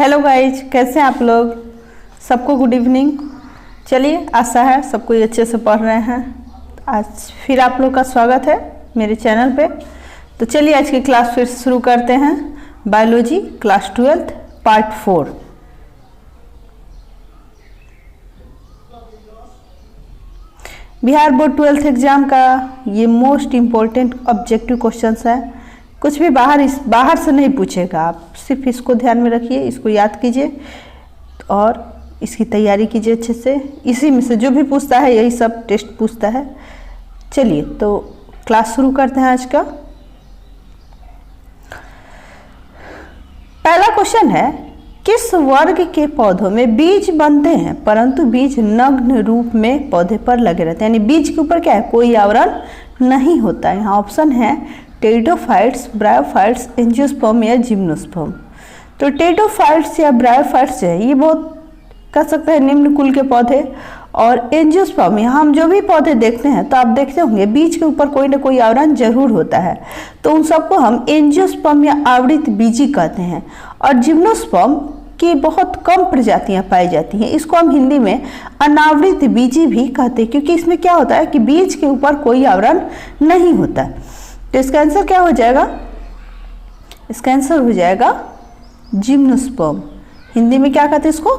Hello guys, कैसे हैं आप लोग। सबको गुड इवनिंग। चलिए, आशा है सब कोई अच्छे से पढ़ रहे हैं। आज फिर आप लोग का स्वागत है मेरे चैनल पे। तो चलिए आज की क्लास फिर शुरू करते हैं। Biology class 12 part 4। Bihar board 12th exam का ये मोस्ट इम्पोर्टेंट ऑब्जेक्टिव क्वेश्चंस है। कुछ भी बाहर से नहीं पूछेगा, आप सिर्फ इसको ध्यान में रखिए, इसको याद कीजिए और इसकी तैयारी कीजिए अच्छे से। इसी में से जो भी पूछता है यही सब टेस्ट पूछता है। चलिए तो क्लास शुरू करते हैं आज का। पहला क्वेश्चन है, किस वर्ग के पौधों में बीज बनते हैं परंतु बीज नग्न रूप में पौधे पर लगे रहते हैं, यानी बीज के ऊपर क्या है, कोई आवरण नहीं होता है। यहाँ ऑप्शन है टेरिडोफाइट्स, ब्रायोफाइट्स, एंजियोस्पर्म या जिम्नोस्पर्म। तो टेरिडोफाइट्स या ब्रायोफाइट्स है, ये बहुत कह सकते हैं निम्न कुल के पौधे। और एंजियोस्पर्म, यहाँ हम जो भी पौधे देखते हैं तो आप देखते होंगे बीज के ऊपर कोई ना कोई आवरण जरूर होता है, तो उन सबको हम एंजियोस्पर्म या आवृत बीजी कहते हैं। और जिम्नोस्पर्म की बहुत कम प्रजातियां पाई जाती हैं, इसको हम हिंदी में अनावृत बीजी भी कहते हैं, क्योंकि इसमें क्या होता है कि बीज के ऊपर कोई आवरण नहीं होता। तो इसका आंसर क्या हो जाएगा, इसका आंसर हो जाएगा जिम्नोस्पर्म। हिंदी में क्या कहते हैं इसको,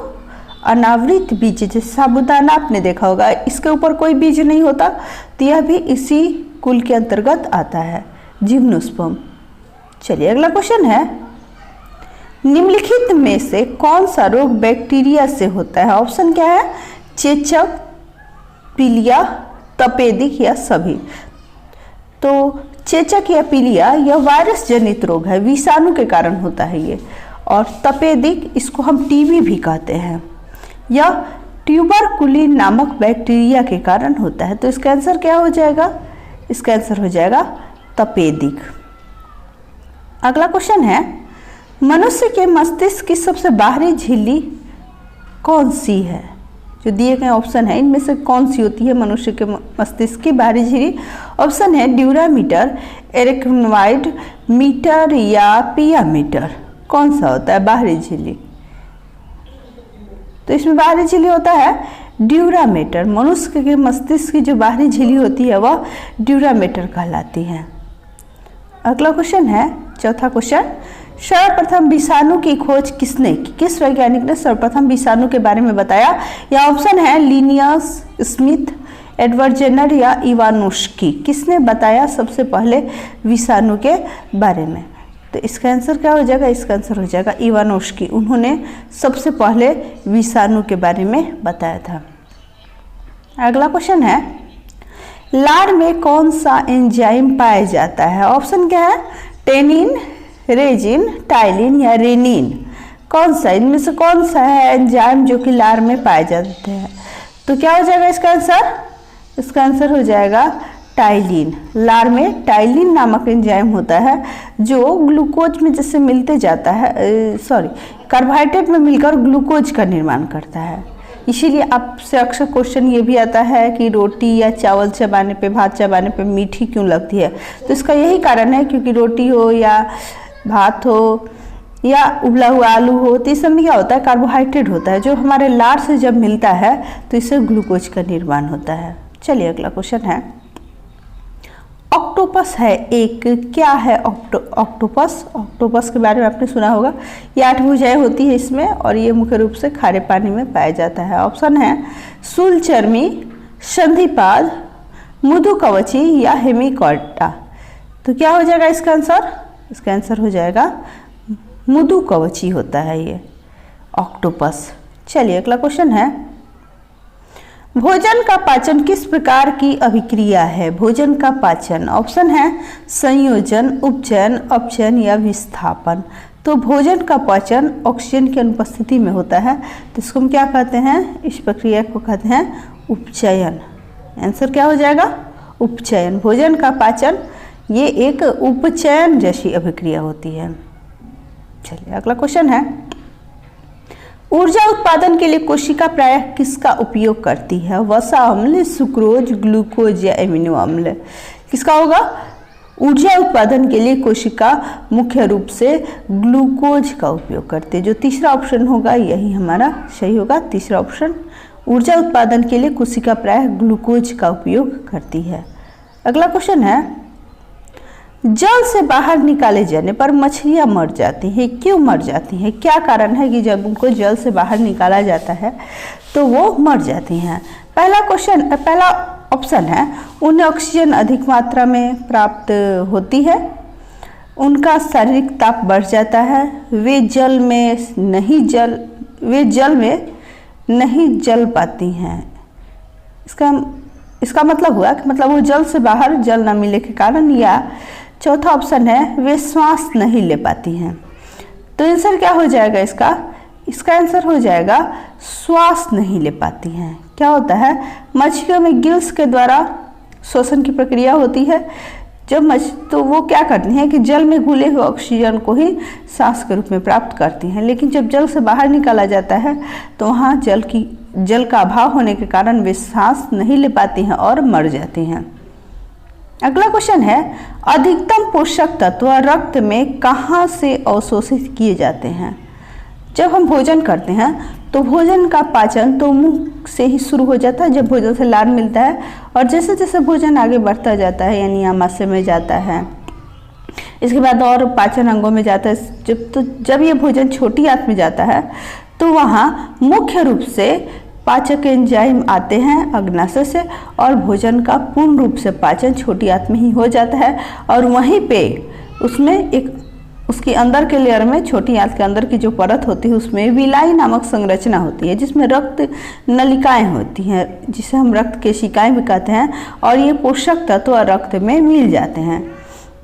अनावृत बीज। जैसे साबूदाना आपने देखा होगा, इसके ऊपर कोई बीज नहीं होता, तो यह भी इसी कुल के अंतर्गत आता है, जिम्नोस्पर्म। चलिए अगला क्वेश्चन है, निम्नलिखित में से कौन सा रोग बैक्टीरिया से होता है। ऑप्शन क्या है, चेचक, पीलिया, तपेदिक या सभी। तो चेचक या पीलिया यह वायरस जनित रोग है, विषाणु के कारण होता है ये। और तपेदिक, इसको हम टीबी भी कहते हैं, यह ट्यूबरकुलिन नामक बैक्टीरिया के कारण होता है। तो इसका आंसर क्या हो जाएगा, इसका आंसर हो जाएगा तपेदिक। अगला क्वेश्चन है, मनुष्य के मस्तिष्क की सबसे बाहरी झिल्ली कौन सी है। जो दिए गए ऑप्शन है इनमें से कौन सी होती है मनुष्य के मस्तिष्क की बाहरी झिल्ली। ऑप्शन है ड्यूरामीटर, एरेक्नोइड मीटर या पियामीटर। कौन सा होता है बाहरी झिल्ली, तो इसमें बाहरी झिल्ली होता है ड्यूरामीटर। मनुष्य के मस्तिष्क की जो बाहरी झिल्ली होती है वह ड्यूरामीटर कहलाती है। अगला क्वेश्चन है, चौथा क्वेश्चन, सर्वप्रथम विषाणु की खोज किसने की, किस वैज्ञानिक ने सर्वप्रथम विषाणु के बारे में बताया। या ऑप्शन है लिनियस, स्मिथ, एडवर्ड जेनर या इवानोस्की। किसने बताया सबसे पहले विषाणु के बारे में। तो इसका आंसर क्या हो जाएगा, इसका आंसर हो जाएगा इवानोस्की। उन्होंने सबसे पहले विषाणु के बारे में बताया था। अगला क्वेश्चन है, लार में कौन सा एंजाइम पाया जाता है। ऑप्शन क्या है, टेनिन, रेजिन, टाइलिन या रेनिन। कौन सा, इनमें से कौन सा है एंजाइम जो कि लार में पाए जाते हैं। तो क्या हो जाएगा इसका आंसर, इसका आंसर हो जाएगा टाइलिन। लार में टाइलिन नामक एंजाइम होता है जो ग्लूकोज में जैसे मिलते जाता है, कार्बोहाइड्रेट में मिलकर ग्लूकोज का निर्माण करता है। इसीलिए आपसे अक्सर क्वेश्चन ये भी आता है कि रोटी या चावल चबाने पे, भात चबाने पे मीठी क्यों लगती है। तो इसका यही कारण है, क्योंकि रोटी हो या भात हो या उबला हुआ आलू हो, तो इस सब में क्या होता है, कार्बोहाइड्रेट होता है, जो हमारे लार से जब मिलता है तो इससे ग्लूकोज का निर्माण होता है। चलिए अगला क्वेश्चन है, ऑक्टोपस है एक, क्या है ऑक्टोपस। ऑक्टोपस के बारे में आपने सुना होगा, ये 8 भुजाएं होती है इसमें और ये मुख्य रूप से खारे पानी में पाया जाता है। ऑप्शन है शूलचर्मी, संधिपाद, मृदुकवची या हेमिकॉर्टा। तो क्या हो जाएगा इसका आंसर, इसका आंसर हो जाएगा मृदुकवची होता है ये ऑक्टोपस। चलिए अगला क्वेश्चन है, भोजन का पाचन किस प्रकार की अभिक्रिया है। भोजन का पाचन, ऑप्शन है संयोजन, उपचयन, अपचयन या विस्थापन। तो भोजन का पाचन ऑक्सीजन की अनुपस्थिति में होता है, तो इसको हम क्या कहते हैं, इस प्रक्रिया को कहते हैं उपचयन। आंसर क्या हो जाएगा, उपचयन। भोजन का पाचन ये एक उपचयन जैसी अभिक्रिया होती है। चलिए अगला क्वेश्चन है, ऊर्जा उत्पादन के लिए कोशिका प्रायः किसका उपयोग करती है। वसा अम्ल, सुक्रोज, ग्लूकोज या एमिनो अम्ल। किसका होगा, ऊर्जा उत्पादन के लिए कोशिका मुख्य रूप से ग्लूकोज का उपयोग करती है। जो तीसरा ऑप्शन होगा यही हमारा सही होगा, तीसरा ऑप्शन। ऊर्जा उत्पादन के लिए कोशिका प्रायः ग्लूकोज का उपयोग करती है। अगला क्वेश्चन है, जल से बाहर निकाले जाने पर मछलियां मर जाती हैं, क्यों मर जाती हैं? क्या कारण है कि जब उनको जल से बाहर निकाला जाता है तो वो मर जाती हैं? पहला ऑप्शन है, उन्हें ऑक्सीजन अधिक मात्रा में प्राप्त होती है, उनका शारीरिक ताप बढ़ जाता है, वे जल में नहीं जल पाती हैं। इसका मतलब हुआ कि मतलब वो जल से बाहर जल न मिलने के कारण, या चौथा ऑप्शन है वे श्वास नहीं ले पाती हैं। तो आंसर क्या हो जाएगा इसका आंसर हो जाएगा श्वास नहीं ले पाती हैं। क्या होता है, मछलियों में गिल्स के द्वारा श्वसन की प्रक्रिया होती है। तो वो क्या करती हैं कि जल में घुले हुए ऑक्सीजन को ही सांस के रूप में प्राप्त करती हैं, लेकिन जब जल से बाहर निकाला जाता है तो वहाँ जल का अभाव होने के कारण वे सांस नहीं ले पाती हैं और मर जाती हैं। अगला क्वेश्चन है, अधिकतम पोषक तत्व रक्त में कहाँ से अवशोषित किए जाते हैं? जब हम भोजन करते हैं तो भोजन का पाचन तो मुंह से ही शुरू हो जाता है, जब भोजन से लार मिलता है, और जैसे जैसे भोजन आगे बढ़ता जाता है यानी आमाशय में जाता है, इसके बाद और पाचन अंगों में जाता है। जब ये भोजन छोटी आंत में जाता है तो वहाँ मुख्य रूप से पाचक एंजाइम आते हैं अग्नाशय से, और भोजन का पूर्ण रूप से पाचन छोटी आंत में ही हो जाता है, और वहीं पे उसमें उसके अंदर के लेयर में, छोटी आंत के अंदर की जो परत होती है उसमें विलाई नामक संरचना होती है, जिसमें रक्त नलिकाएं होती हैं, जिसे हम रक्त केशिकाएं भी कहते हैं, और ये पोषक तत्व रक्त में मिल जाते हैं।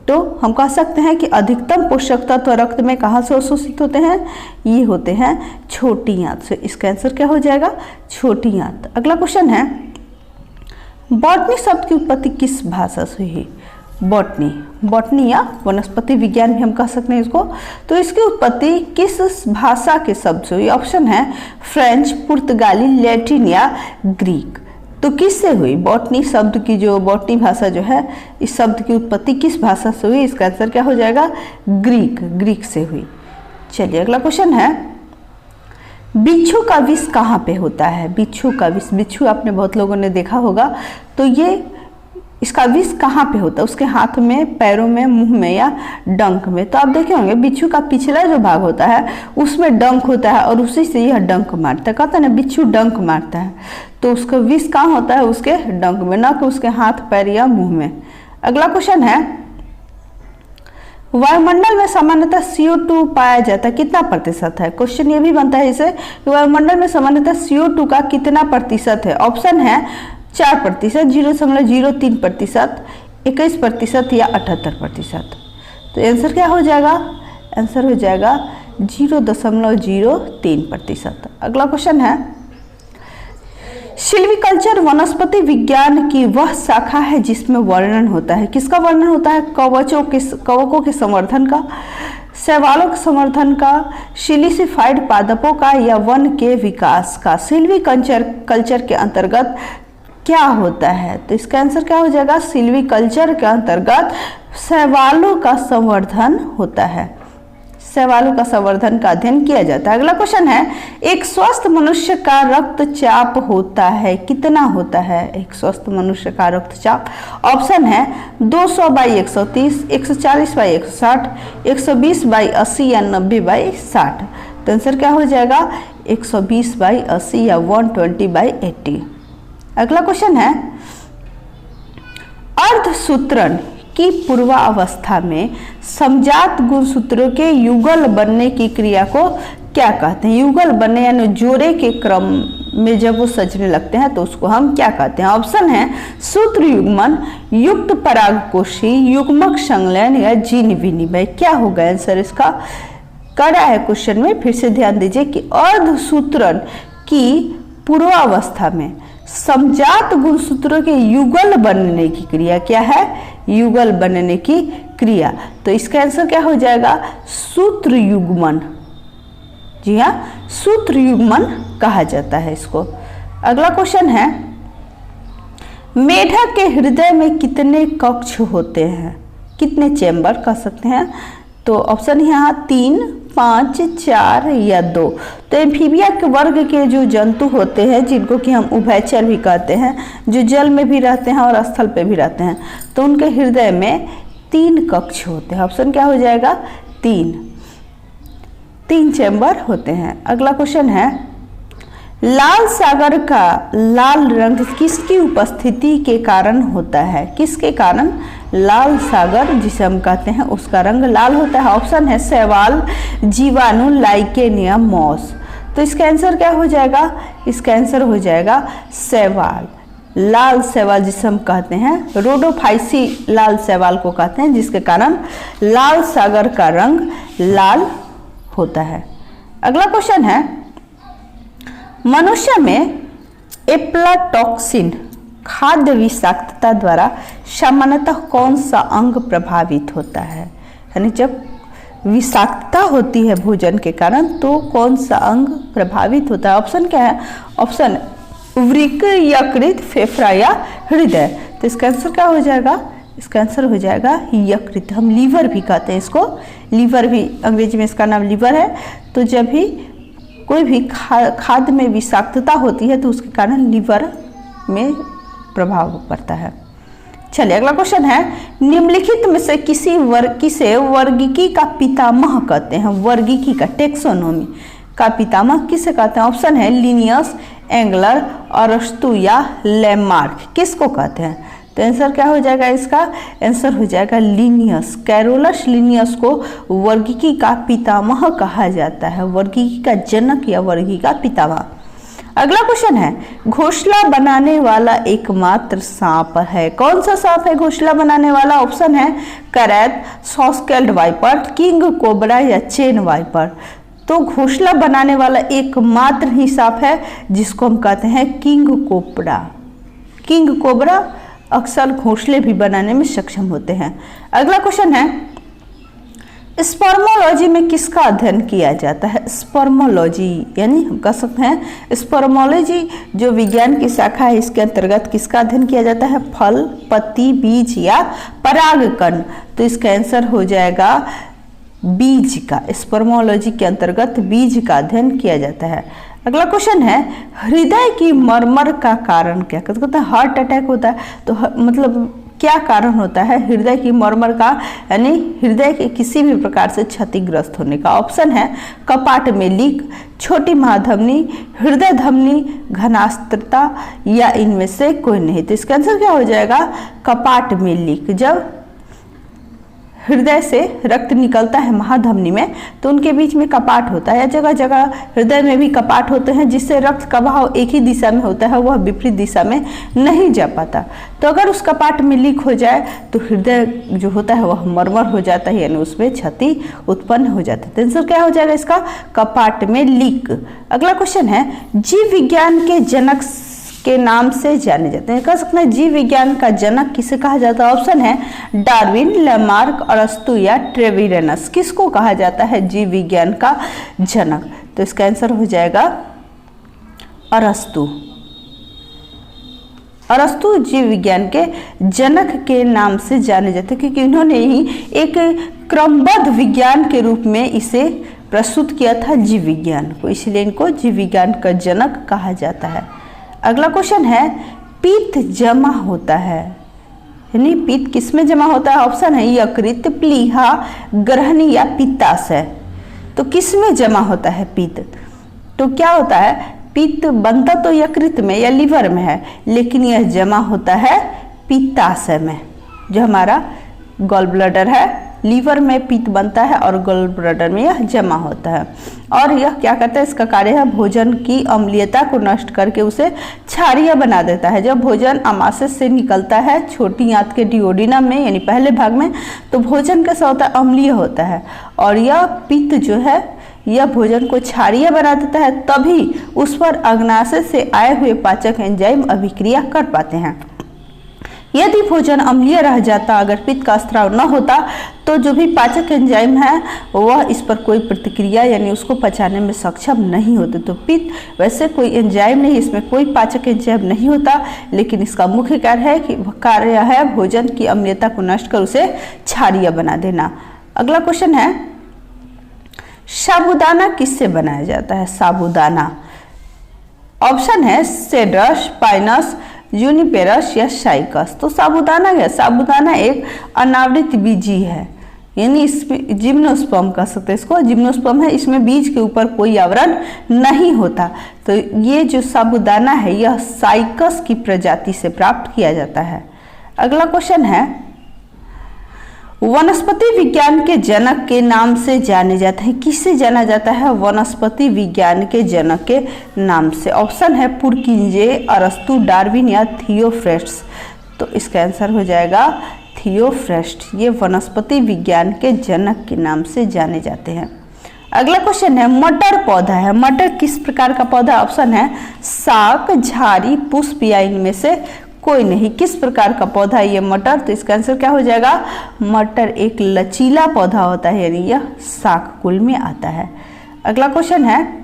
तो हम कह सकते हैं कि अधिकतम पोषक तत्व रक्त में कहाँ से अवशोषित होते हैं? ये होते हैं छोटी आंत से। इसका आंसर क्या हो जाएगा? छोटी आंत। अगला क्वेश्चन है, बॉटनी शब्द की उत्पत्ति किस भाषा से हुई? बॉटनी या वनस्पति विज्ञान भी हम कह सकते हैं इसको। तो इसकी उत्पत्ति किस भाषा के शब्द से हुई? ऑप्शन है फ्रेंच, पुर्तगाली, लैटिन या ग्रीक। तो किससे हुई? बॉटनी शब्द की जो बॉटनी भाषा जो है, इस शब्द की उत्पत्ति किस भाषा से हुई? इसका आंसर क्या हो जाएगा? ग्रीक से हुई। चलिए अगला क्वेश्चन है, बिच्छू का विष कहाँ पे होता है? बिच्छू का विष, बिच्छू आपने बहुत लोगों ने देखा होगा। तो इसका विष कहाँ पे होता है? उसके हाथ में, पैरों में, मुंह में या डंक में? तो आप देखे होंगे बिच्छू का पिछला जो भाग होता है उसमें डंक होता है, और उसी से यह डंक मारता है। कहता है ना बिच्छू डंक मारता है, तो उसका विष कहाँ होता है? उसके डंक में, न कि उसके हाथ, पैर या मुंह में। अगला क्वेश्चन है, वायुमंडल में सामान्यतः CO2 पाया जाता है, कितना प्रतिशत है? क्वेश्चन ये भी बनता है इसे, वायुमंडल में सामान्यतः CO2 का कितना प्रतिशत है? ऑप्शन है 4%, 0.03%, 21% या 78%। तो आंसर क्या हो जाएगा? आंसर हो जाएगा 0.03%। अगला क्वेश्चन है, सिल्वीकल्चर वनस्पति विज्ञान की वह शाखा है जिसमें वर्णन होता है, किसका वर्णन होता है? कवकों के संवर्धन का, शैवालों के संवर्धन का, सिलिसिफाइड पादपों का या वन के विकास का। सिल्वीकल्चर के अंतर्गत क्या होता है? तो इसका आंसर क्या हो जाएगा? सिल्वीकल्चर के अंतर्गत शैवालों का संवर्धन होता है, शैवालों का संवर्धन का अध्ययन किया जाता है। अगला क्वेश्चन है, एक स्वस्थ मनुष्य का रक्तचाप होता है, कितना होता है एक स्वस्थ मनुष्य का रक्तचाप? ऑप्शन है 200/130, 140/160, 120/80 या 90/60। तो आंसर क्या हो जाएगा? 120/80 या 120/80। अगला क्वेश्चन है, अर्धसूत्रण की पूर्वावस्था में समजात गुणसूत्रों के युगल बनने की क्रिया को क्या कहते हैं? युगल बनने यानी जोड़े के क्रम में जब वो सजने लगते हैं तो उसको हम क्या कहते हैं? ऑप्शन है सूत्र युग्मन, युक्त परागकोशी, युग्मक संलयन या जीन विनिमय। क्या होगा आंसर इसका? कड़ा है क्वेश्चन में, फिर से ध्यान दीजिए कि अर्धसूत्रण की पूर्वावस्था में समजात गुणसूत्रों के युगल बनने की क्रिया क्या है? युगल बनने की क्रिया। तो इसका आंसर क्या हो जाएगा? सूत्र युग्मन। जी हाँ, सूत्र युग्मन कहा जाता है इसको। अगला क्वेश्चन है, मेढक के हृदय में कितने कक्ष होते हैं? कितने चैम्बर कह सकते हैं? तो ऑप्शन यहाँ 3, 5, 4 या 2। तो एम्फीबिया के वर्ग के जो जंतु होते हैं जिनको कि हम उभयचर भी कहते हैं, जो जल में भी रहते हैं और स्थल पे भी रहते हैं, तो उनके हृदय में 3 कक्ष होते हैं। ऑप्शन क्या हो जाएगा? 3 चैम्बर होते हैं। अगला क्वेश्चन है, लाल सागर का लाल रंग किसकी उपस्थिति के कारण होता है? किसके कारण लाल सागर जिसे हम कहते हैं उसका रंग लाल होता है? ऑप्शन है शैवाल, जीवाणु, लाइकेनियम, मॉस। तो इसका आंसर क्या हो जाएगा? इसका आंसर हो जाएगा शैवाल। लाल शैवाल जिसे हम कहते हैं, रोडोफाइसी लाल शैवाल को कहते हैं, जिसके कारण लाल सागर का रंग लाल होता है। अगला क्वेश्चन है, मनुष्य में एप्लाटॉक्सिन खाद्य विषाक्तता द्वारा सामान्यतः कौन सा अंग प्रभावित होता है? यानी जब विषाक्तता होती है भोजन के कारण तो कौन सा अंग प्रभावित होता है? ऑप्शन क्या है? ऑप्शन वृक्क, यकृत, फेफड़ा या हृदय। तो इसका आंसर क्या हो जाएगा? इसका आंसर हो जाएगा यकृत। हम लीवर भी कहते हैं इसको, लीवर भी अंग्रेजी में इसका नाम लीवर है। तो जब भी कोई भी खाद्य में विषाक्तता होती है तो उसके कारण लीवर में प्रभाव पड़ता है। चलिए अगला क्वेश्चन है, निम्नलिखित में से किसे वर्गीकी का पितामह कहते हैं? वर्गीकी का, टेक्सोनोमी का पितामह किसे कहते हैं? ऑप्शन है लिनियस, एंगलर, अरस्तु या लैमार्क। किसको कहते हैं? तो आंसर क्या हो जाएगा? इसका आंसर हो जाएगा लिनियस। कैरोलस लिनियस को वर्गीकी का पितामह कहा जाता है, वर्गीकी का जनक या वर्गीकी का पितामह। अगला क्वेश्चन है, घोंसला बनाने वाला एकमात्र सांप है? कौन सा सांप है घोंसला बनाने वाला? ऑप्शन है करैत, सॉस्केल्ड वाइपर, किंग कोबरा या चेन वाइपर। तो घोंसला बनाने वाला एकमात्र ही सांप है जिसको हम कहते हैं किंग कोबरा। किंग कोबरा अक्सर घोंसले भी बनाने में सक्षम होते हैं। अगला क्वेश्चन है, स्पर्मोलॉजी में किसका अध्ययन किया जाता है? स्पर्मोलॉजी यानी हम कह सकते हैं स्पर्मोलॉजी जो विज्ञान की शाखा है, इसके अंतर्गत किसका अध्ययन किया जाता है? फल, पत्ती, बीज या परागकण। तो इसका आंसर हो जाएगा बीज का। स्पर्मोलॉजी के अंतर्गत बीज का अध्ययन किया जाता है। अगला क्वेश्चन है, हृदय की मरमर का कारण क्या? कहते हैं हार्ट अटैक होता है तो मतलब क्या कारण होता है हृदय की मरमर का, यानी हृदय के किसी भी प्रकार से क्षतिग्रस्त होने का? ऑप्शन है कपाट में लीक, छोटी महाधमनी, हृदय धमनी, घनास्त्रता या इनमें से कोई नहीं। तो इसका आंसर क्या हो जाएगा? कपाट में लीक। जब हृदय से रक्त निकलता है महाधमनी में तो उनके बीच में कपाट होता है, या जगह जगह हृदय में भी कपाट होते हैं जिससे रक्त का बहाव एक ही दिशा में होता है, वह विपरीत दिशा में नहीं जा पाता। तो अगर उस कपाट में लीक हो जाए तो हृदय जो होता है वह मरमर हो जाता है, यानी उसमें क्षति उत्पन्न हो जाता है। तो आंसर क्या हो जाएगा इसका? कपाट में लीक। अगला क्वेश्चन है, जीव विज्ञान के जनक के नाम से जाने जाते हैं? कह सकते हैं जीव विज्ञान का जनक किसे कहा जाता है? ऑप्शन है डार्विन, लैमार्क, अरस्तु या ट्रेविरेनस। किसको कहा जाता है जीव विज्ञान का जनक? तो इसका आंसर हो जाएगा अरस्तु। अरस्तु जीव विज्ञान के जनक के नाम से जाने जाते हैं क्योंकि उन्होंने ही एक क्रमबद्ध विज्ञान के रूप में इसे प्रस्तुत किया था जीव विज्ञान को, इसलिए इनको जीव विज्ञान का जनक कहा जाता है। अगला क्वेश्चन है, पित्त जमा होता है, यानी पित्त किसमें जमा होता है? ऑप्शन है यकृत, प्लीहा, ग्रहणी या पित्ताशय। तो किसमें जमा होता है पित्त? तो क्या होता है, पित्त बनता तो यकृत में या लीवर में है, लेकिन यह जमा होता है पित्ताशय में, जो हमारा गॉल ब्लैडर है। लीवर में पित्त बनता है और गॉल ब्लैडर में यह जमा होता है। और यह क्या करता है, इसका कार्य है भोजन की अम्लीयता को नष्ट करके उसे क्षारीय बना देता है। जब भोजन आमाशय से निकलता है छोटी आंत के डिओडिनम में यानी पहले भाग में, तो भोजन कैसा होता है? अम्लीय होता है। और यह पित्त जो है यह भोजन को क्षारीय बना देता है, तभी उस पर अग्नाशय से आए हुए पाचक एंजाइम अभिक्रिया कर पाते हैं। यदि भोजन अम्लीय रह जाता, अगर पित्त का स्राव न होता, तो जो भी पाचक एंजाइम है वह इस पर कोई प्रतिक्रिया यानी उसको पचाने में सक्षम नहीं होते। तो पित्त वैसे कोई एंजाइम नहीं, इसमें कोई पाचक एंजाइम नहीं होता, लेकिन इसका मुख्य कार्य है भोजन की अम्लीयता को नष्ट कर उसे क्षारीय बना देना। अगला क्वेश्चन है, साबूदाना किससे बनाया जाता है? साबूदाना ऑप्शन है सेड्रस, पाइनस, जूनिपेरस या साइकस। तो साबूदाना क्या? साबूदाना एक अनावृत बीजी है, यानी इसमें जिम्नोस्पर्म कह सकते हैं इसको, जिम्नोस्पर्म है, इसमें बीज के ऊपर कोई आवरण नहीं होता। तो ये जो साबूदाना है यह साइकस की प्रजाति से प्राप्त किया जाता है। अगला क्वेश्चन है, वनस्पति विज्ञान के जनक के नाम से जाने जाते हैं। किससे जाना जाता है? वनस्पति विज्ञान के जनक के नाम से। ऑप्शन है पुरकिंजे, अरस्तु, डार्विन या थियोफ्रेस्टस। तो इसका आंसर हो जाएगा थियोफ्रेस्ट। ये वनस्पति विज्ञान के जनक के नाम से जाने जाते हैं। अगला क्वेश्चन है, मटर पौधा है। मटर किस प्रकार का पौधा? ऑप्शन है शाक, झाड़ी, पुष्प या इनमें से कोई नहीं। किस प्रकार का पौधा है ये मटर? तो इसका आंसर क्या हो जाएगा? मटर एक लचीला पौधा होता है, यानी यह शाक कुल में आता है। अगला क्वेश्चन है,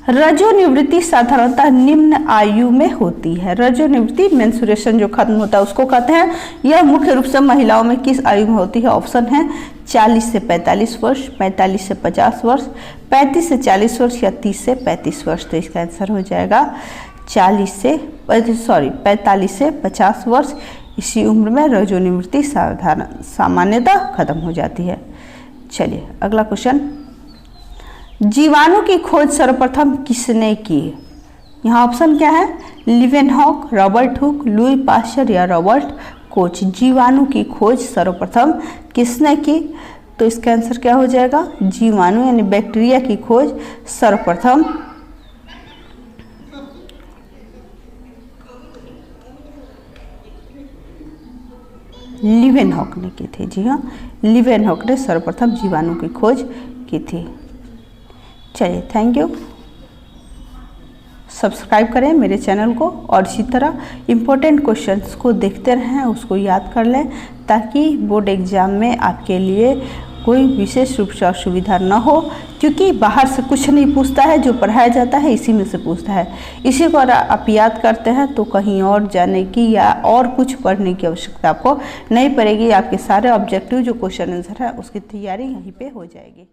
रजोनिवृत्ति साधारणतः निम्न आयु में होती है। रजोनिवृत्ति मेंस्ट्रुएशन जो खत्म होता है उसको कहते हैं। यह मुख्य रूप से महिलाओं में किस आयु में होती है? ऑप्शन है 40 से 45 वर्ष, 45 से 50 वर्ष, 35 से 40 वर्ष या 30 से 35 वर्ष। तो इसका आंसर हो जाएगा 45 से 50 वर्ष। इसी उम्र में रजोनिवृत्ति सामान्यतः खत्म हो जाती है। चलिए अगला क्वेश्चन, जीवाणु की खोज सर्वप्रथम किसने की? यहाँ ऑप्शन क्या है? Leeuwenhoek, Robert Hooke, Louis Pasteur या रॉबर्ट कोच। जीवाणु की खोज सर्वप्रथम किसने की? तो इसका आंसर क्या हो जाएगा? जीवाणु यानी बैक्टीरिया की खोज सर्वप्रथम लिवेनहॉक ने की थी। जी हाँ, लिवेनहॉक ने सर्वप्रथम जीवाणु की खोज की थी। चलिए थैंक यू। सब्सक्राइब करें मेरे चैनल को और इसी तरह इम्पोर्टेंट क्वेश्चंस को देखते रहें, उसको याद कर लें, ताकि बोर्ड एग्जाम में आपके लिए कोई विशेष रूप से असुविधा न हो, क्योंकि बाहर से कुछ नहीं पूछता है, जो पढ़ाया जाता है इसी में से पूछता है। इसी को अगर आप याद करते हैं तो कहीं और जाने की या और कुछ पढ़ने की आवश्यकता आपको नहीं पड़ेगी। आपके सारे ऑब्जेक्टिव जो क्वेश्चन आंसर है उसकी तैयारी यहीं पे हो जाएगी।